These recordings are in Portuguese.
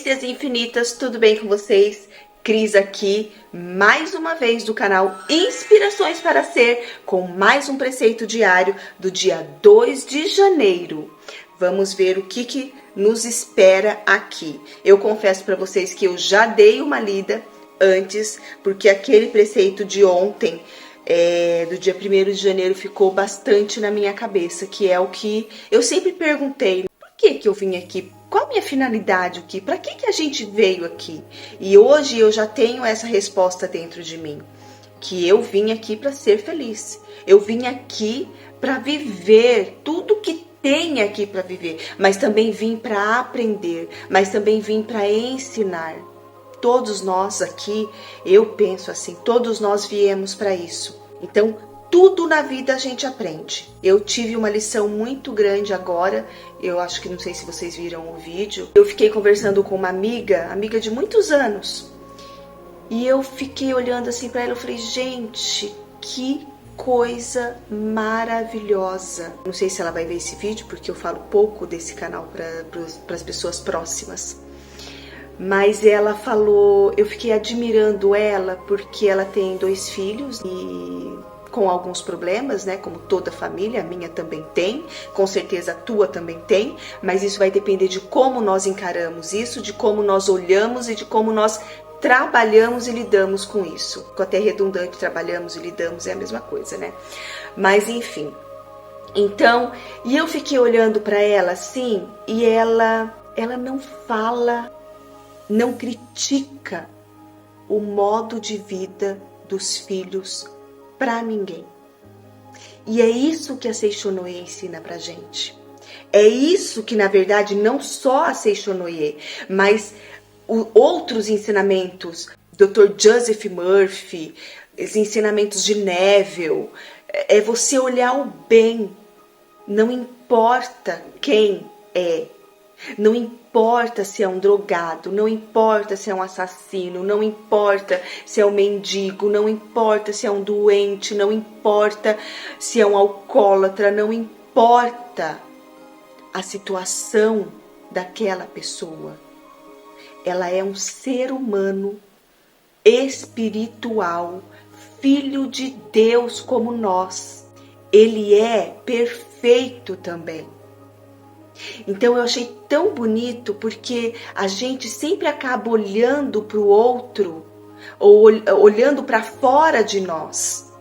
Delícias infinitas, tudo bem com vocês? Cris aqui, mais uma vez do canal Inspirações para Ser, com mais um preceito diário do dia 2 de janeiro. Vamos ver o que nos espera aqui. Eu confesso para vocês que eu já dei uma lida antes, porque aquele preceito de ontem, do dia 1º de janeiro, ficou bastante na minha cabeça, que é o que eu sempre perguntei. Por que eu vim aqui? Qual a minha finalidade aqui? Para que a gente veio aqui? E hoje eu já tenho essa resposta dentro de mim, que eu vim aqui para ser feliz. Eu vim aqui para viver tudo que tem aqui para viver, mas também vim para aprender, mas também vim para ensinar. Todos nós aqui, eu penso assim, todos nós viemos para isso. Então, tudo na vida a gente aprende. Eu tive uma lição muito grande agora. Eu acho que, não sei se vocês viram o vídeo. Eu fiquei conversando com uma amiga de muitos anos. E eu fiquei olhando assim para ela. Eu falei, gente, que coisa maravilhosa. Não sei se ela vai ver esse vídeo, porque eu falo pouco desse canal para as pessoas próximas. Mas ela falou, eu fiquei admirando ela, porque ela tem 2 filhos e com alguns problemas, né? Como toda família, a minha também tem, com certeza a tua também tem, mas isso vai depender de como nós encaramos isso, de como nós olhamos e de como nós trabalhamos e lidamos com isso. Ficou até redundante, trabalhamos e lidamos, é a mesma coisa, né? Mas enfim, então, e eu fiquei olhando para ela assim, e ela não fala, não critica o modo de vida dos filhos para ninguém. E é isso que a Seishonoye ensina pra gente. É isso que, na verdade, não só a Seishonoye, mas outros ensinamentos, Dr. Joseph Murphy, os ensinamentos de Neville, é você olhar o bem. Não importa quem é. Não importa se é um drogado, não importa se é um assassino, não importa se é um mendigo, não importa se é um doente, não importa se é um alcoólatra, não importa a situação daquela pessoa. Ela é um ser humano espiritual, filho de Deus como nós. Ele é perfeito também. Então eu achei tão bonito, porque a gente sempre acaba olhando para o outro, ou olhando para fora de nós,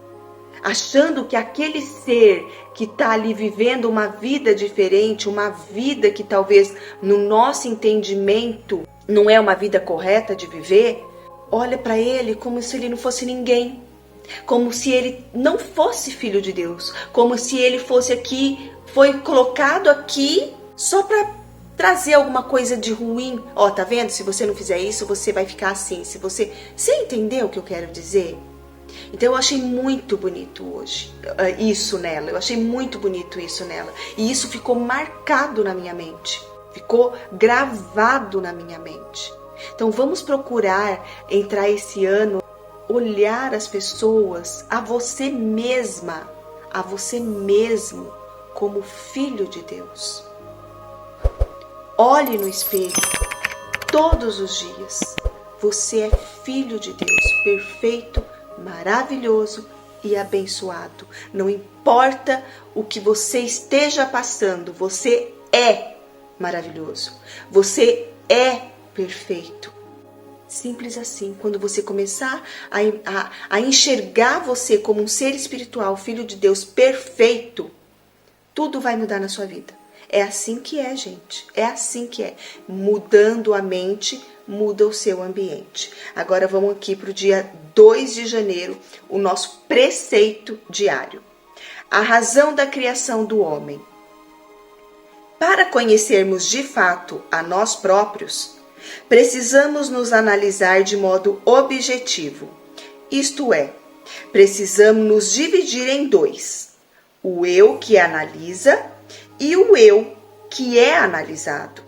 achando que aquele ser que está ali vivendo uma vida diferente, uma vida que talvez no nosso entendimento não é uma vida correta de viver, olha para ele como se ele não fosse ninguém, como se ele não fosse filho de Deus, como se ele fosse aqui, foi colocado aqui só para trazer alguma coisa de ruim. Ó, tá vendo? Se você não fizer isso, você vai ficar assim. Você entendeu o que eu quero dizer? Então eu achei muito bonito hoje isso nela. Eu achei muito bonito isso nela. E isso ficou marcado na minha mente. Ficou gravado na minha mente. Então vamos procurar entrar esse ano, olhar as pessoas, a você mesma, a você mesmo como filho de Deus. Olhe no espelho todos os dias. Você é filho de Deus, perfeito, maravilhoso e abençoado. Não importa o que você esteja passando, você é maravilhoso. Você é perfeito. Simples assim. Quando você começar a enxergar você como um ser espiritual, filho de Deus perfeito, tudo vai mudar na sua vida. É assim que é, gente. É assim que é. Mudando a mente, muda o seu ambiente. Agora vamos aqui para o dia 2 de janeiro, o nosso preceito diário. A razão da criação do homem. Para conhecermos de fato a nós próprios, precisamos nos analisar de modo objetivo. Isto é, precisamos nos dividir em 2. O eu que analisa e o eu que é analisado.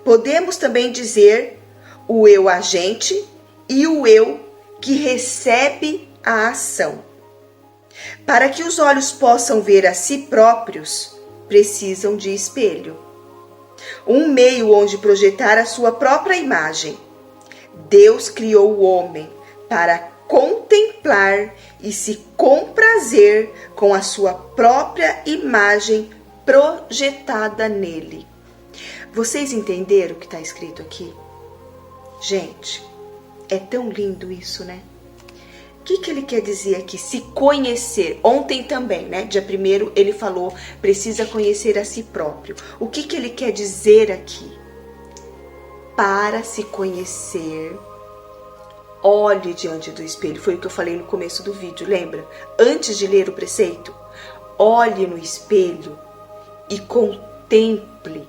Podemos também dizer o eu agente e o eu que recebe a ação. Para que os olhos possam ver a si próprios, precisam de espelho. um meio onde projetar a sua própria imagem. Deus criou o homem para contemplar e se comprazer com a sua própria imagem projetada nele. Vocês entenderam o que está escrito aqui? Gente, é tão lindo isso, né? O que ele quer dizer aqui? Se conhecer. Ontem também, né? Dia 1º ele falou, precisa conhecer a si próprio. O que ele quer dizer aqui? Para se conhecer, olhe diante do espelho. Foi o que eu falei no começo do vídeo, lembra? Antes de ler o preceito, olhe no espelho e contemple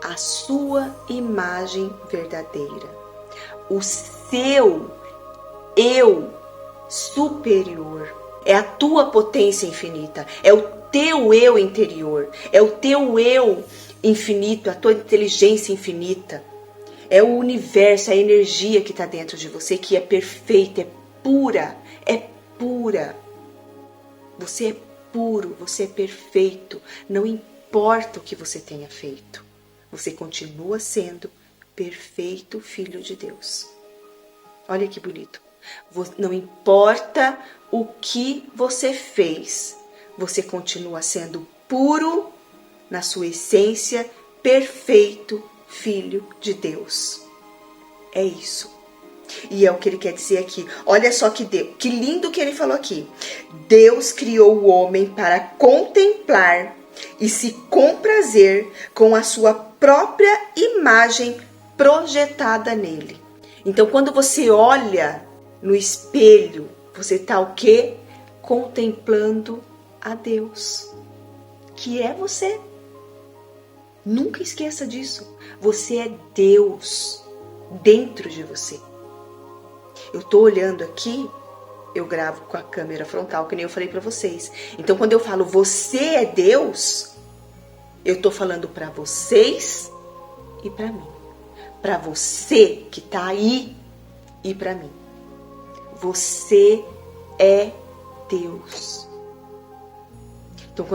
a sua imagem verdadeira. O seu eu superior. É a tua potência infinita. É o teu eu interior. É o teu eu infinito, a tua inteligência infinita. É o universo, a energia que está dentro de você, que é perfeita, é pura. É pura. Você é puro, você é perfeito. Não importa o que você tenha feito. Você continua sendo perfeito filho de Deus. Olha que bonito. Não importa o que você fez, você continua sendo puro na sua essência, perfeito filho de Deus. É isso. E é o que ele quer dizer aqui. Olha só que lindo que ele falou aqui. Deus criou o homem para contemplar e se comprazer com a sua própria imagem projetada nele. Então, quando você olha no espelho, você está o quê? Contemplando a Deus, que é você. Nunca esqueça disso. Você é Deus dentro de você. Eu estou olhando aqui, eu gravo com a câmera frontal, que nem eu falei para vocês. Então, quando eu falo você é Deus, eu estou falando para vocês e para mim. Para você que está aí e para mim. Você é Deus. Então,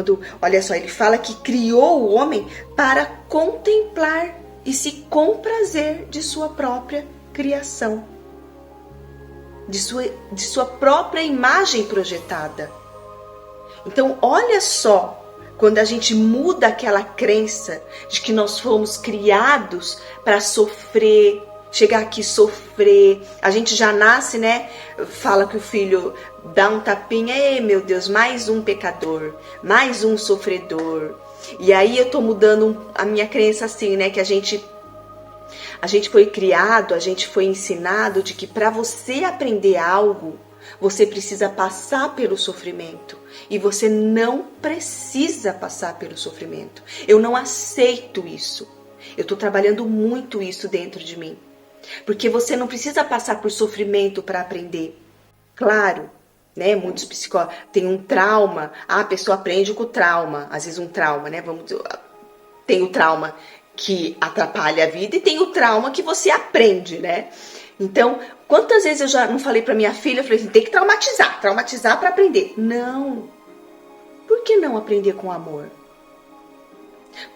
olha só, ele fala que criou o homem para contemplar e se comprazer de sua própria criação, de sua própria imagem projetada. Então, olha só, quando a gente muda aquela crença de que nós fomos criados para sofrer, chegar aqui e sofrer, a gente já nasce, né? Fala que o filho dá um tapinha, ei meu Deus, mais um pecador, mais um sofredor. E aí eu tô mudando a minha crença assim, né? Que a gente foi criado, a gente foi ensinado de que para você aprender algo, você precisa passar pelo sofrimento. E você não precisa passar pelo sofrimento. Eu não aceito isso. Eu tô trabalhando muito isso dentro de mim. Porque você não precisa passar por sofrimento para aprender. Claro, né? Muitos psicólogos têm um trauma. A pessoa aprende com o trauma. Às vezes um trauma, né? Tem o trauma que atrapalha a vida e tem o trauma que você aprende, né? Então, quantas vezes eu já não falei para minha filha, eu falei assim, tem que traumatizar para aprender. Não. Por que não aprender com amor?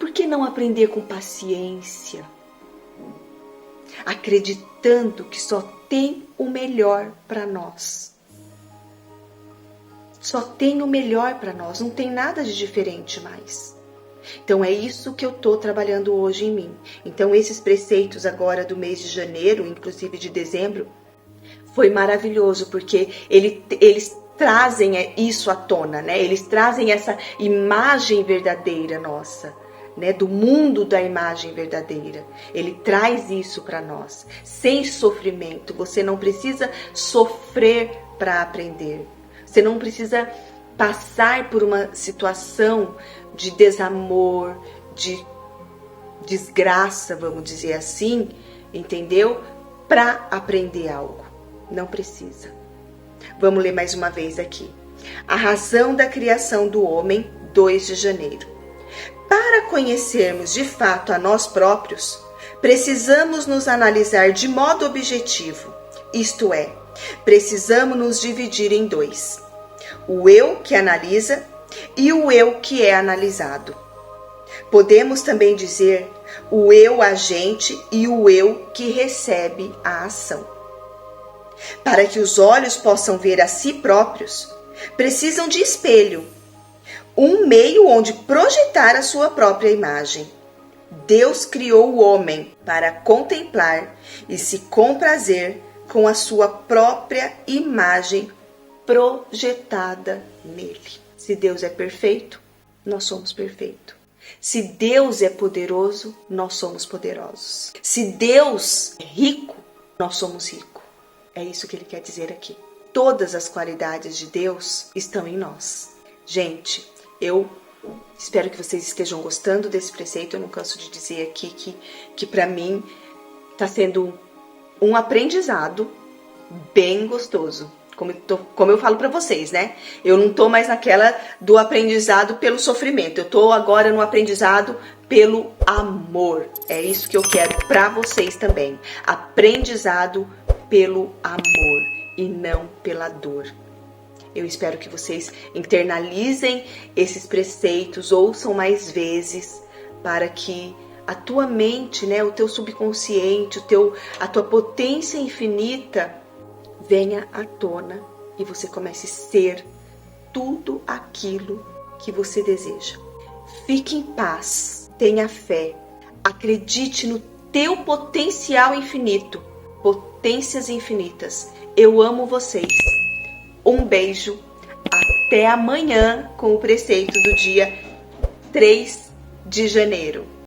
Por que não aprender com paciência? Acreditando que só tem o melhor para nós. Só tem o melhor para nós, não tem nada de diferente mais. Então é isso que eu estou trabalhando hoje em mim. Então esses preceitos agora do mês de janeiro, inclusive de dezembro, foi maravilhoso, porque eles trazem isso à tona, né? Eles trazem essa imagem verdadeira nossa, né? Do mundo da imagem verdadeira. Ele traz isso para nós, sem sofrimento. Você não precisa sofrer para aprender. Você não precisa passar por uma situação de desamor, de desgraça, vamos dizer assim, entendeu? Para aprender algo. Não precisa. Vamos ler mais uma vez aqui. A razão da criação do homem, 2 de janeiro. Para conhecermos de fato a nós próprios, precisamos nos analisar de modo objetivo. Isto é, precisamos nos dividir em 2. O eu que analisa e o eu que é analisado. Podemos também dizer o eu agente e o eu que recebe a ação. Para que os olhos possam ver a si próprios, precisam de espelho, um meio onde projetar a sua própria imagem. Deus criou o homem para contemplar e se comprazer com a sua própria imagem projetada nele. Se Deus é perfeito, nós somos perfeitos. Se Deus é poderoso, nós somos poderosos. Se Deus é rico, nós somos ricos. É isso que ele quer dizer aqui. Todas as qualidades de Deus estão em nós. Gente, eu espero que vocês estejam gostando desse preceito. Eu não canso de dizer aqui que para mim está sendo um aprendizado bem gostoso. Como eu falo para vocês, né? Eu não tô mais naquela do aprendizado pelo sofrimento. Eu tô agora no aprendizado pelo amor. É isso que eu quero para vocês também. Aprendizado pelo amor e não pela dor. Eu espero que vocês internalizem esses preceitos, ouçam mais vezes, para que a tua mente, né, o teu subconsciente, a tua potência infinita venha à tona e você comece a ser tudo aquilo que você deseja. Fique em paz, tenha fé, acredite no teu potencial infinito, potências infinitas. Eu amo vocês. Um beijo, até amanhã com o preceito do dia 3 de janeiro.